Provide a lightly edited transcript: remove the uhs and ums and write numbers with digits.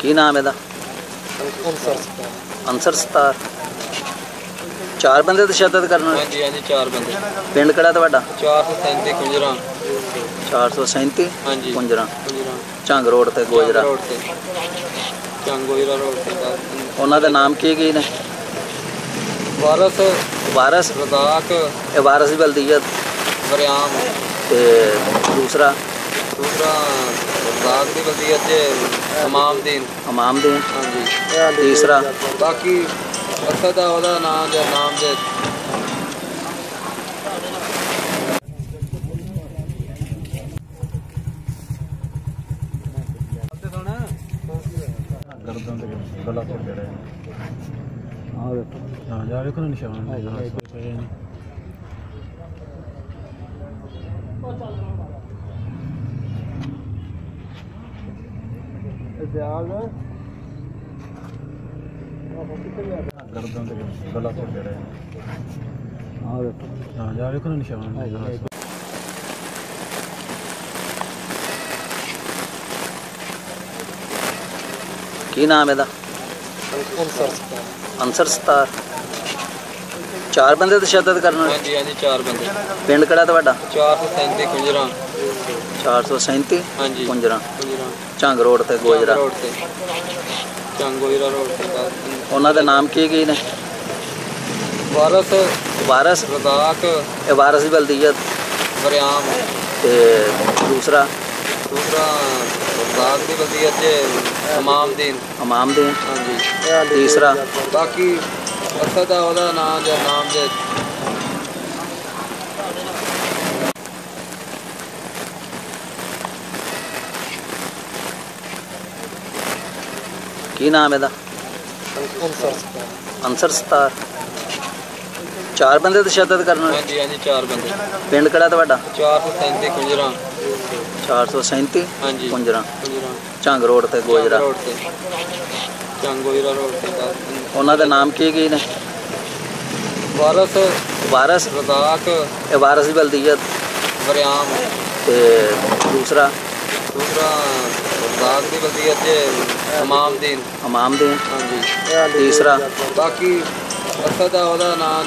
ਕੀ ਨਾਮ ਇਹਦਾ? ਅੰਸਰ ਸਤਾਰ। ਚਾਰ ਬੰਦੇ ਤਸ਼ੱਦਦ ਕਰਨ ਵਾਲੇ? ਹਾਂਜੀ ਹਾਂਜੀ, ਚਾਰ ਬੰਦੇ। ਪਿੰਡ ਕਿਹੜਾ ਤੁਹਾਡਾ? 437 ਕੁੰਜਰਾ। 437 ਹਾਂਜੀ ਕੁੰਜਰਾ। ਕੁੰਜਰਾ ਝੰਗ ਰੋਡ ਤੇ ਗੋਜਰਾ। ਰੋਡ ਤੇ, ਚੰਗੋਈਰਾ ਰੋਡ ਤੇ। ਉਹਨਾਂ ਦੇ ਨਾਮ ਕੀ ਨੇ? ਵਾਰਸ, ਵਾਰਸ, ਰਜ਼ਾਕ, ਇਹ ਵਾਰਸ ਬਲਦੀਅਤ ਵਰਿਆਮ ਤੇ ਦੂਸਰਾ ਰਜ਼ਾਕ ਦੀ ਬਲਦੀਅਤ ਤੇ ਇਮਾਮਦੀਨ। ਇਮਾਮਦੀਨ। ਹਾਂਜੀ। ਤੀਸਰਾ ਬਾਕੀ ਅਸਦ ਦਾ ਉਹਦਾ ਨਾਮ ਦੇ गर्दन गला तोड़ दे रहे हैं। हाँ जा देखो ना निशान गर्दन गला तोड़ दे रहे हैं। हाँ जा देखो ना निशान। ਕੀ ਨਾਮ ਇਹਦਾ? ਅੰਸਰ ਸਤਾਰ। ਚਾਰ ਬੰਦੇ ਤਸ਼ੱਦਦ ਕਰਨ ਵਾਲੇ? ਹਾਂਜੀ ਹਾਂਜੀ, ਚਾਰ ਬੰਦੇ। ਪਿੰਡ ਕਿਹੜਾ ਤੁਹਾਡਾ? 437 ਕੁੰਜਰਾ। 437 ਹਾਂਜੀ ਕੁੰਜਰਾ। ਕੁੰਜਰਾ। ਝੰਗ ਰੋਡ ਤੇ ਗੋਜਰਾ। ਰੋਡ ਤੇ, ਚੰਗੋਈਰਾ ਰੋਡ ਤੇ। ਉਹਨਾਂ ਦੇ ਨਾਮ ਕੀ ਨੇ? ਵਾਰਸ, ਵਾਰਸ, ਰਜ਼ਾਕ, ਇਹ ਵਾਰਸ ਬਲਦੀਅਤ ਵਰਿਆਮ ਤੇ ਦੂਸਰਾ ਰਜ਼ਾਕ ਦੀ ਬਲਦੀਅਤ ਤੇ ਇਮਾਮਦੀਨ। ਇਮਾਮਦੀਨ। ਹਾਂਜੀ। ਤੀਸਰਾ ਬਾਕੀ ਅਸਦ ਦਾ ਉਹਦਾ ਨਾਮ ਦੇ ਕੀ ਨਾਮ ਇਹਦਾ? ਅੰਸਰ ਸਤਾਰ। ਚਾਰ ਬੰਦੇ ਤਸ਼ੱਦਦ ਕਰਨ ਵਾਲੇ? ਹਾਂਜੀ ਹਾਂਜੀ, ਚਾਰ ਬੰਦੇ। ਪਿੰਡ ਕਿਹੜਾ ਤੁਹਾਡਾ? 437 ਕੁੰਜਰਾ। 437 ਹਾਂਜੀ ਕੁੰਜਰਾ। ਕੁੰਜਰਾ। ਝੰਗ ਰੋਡ ਤੇ ਗੋਜਰਾ। ਰੋਡ ਤੇ, ਚੰਗੋਈਰਾ ਰੋਡ ਤੇ। ਉਹਨਾਂ ਦੇ ਨਾਮ ਕੀ ਨੇ? ਵਾਰਸ, ਵਾਰਸ, ਰਜ਼ਾਕ, ਇਹ ਵਾਰਸ ਬਲਦੀਅਤ ਵਰਿਆਮ ਤੇ ਦੂਸਰਾ ਰਜ਼ਾਕ ਦੀ ਬਲਦੀਅਤ ਤੇ ਇਮਾਮਦੀਨ। ਇਮਾਮਦੀਨ। ਹਾਂਜੀ। ਤੀਸਰਾ ਬਾਕੀ ਅਸਦ ਦਾ ਉਹਦਾ ਨਾਮ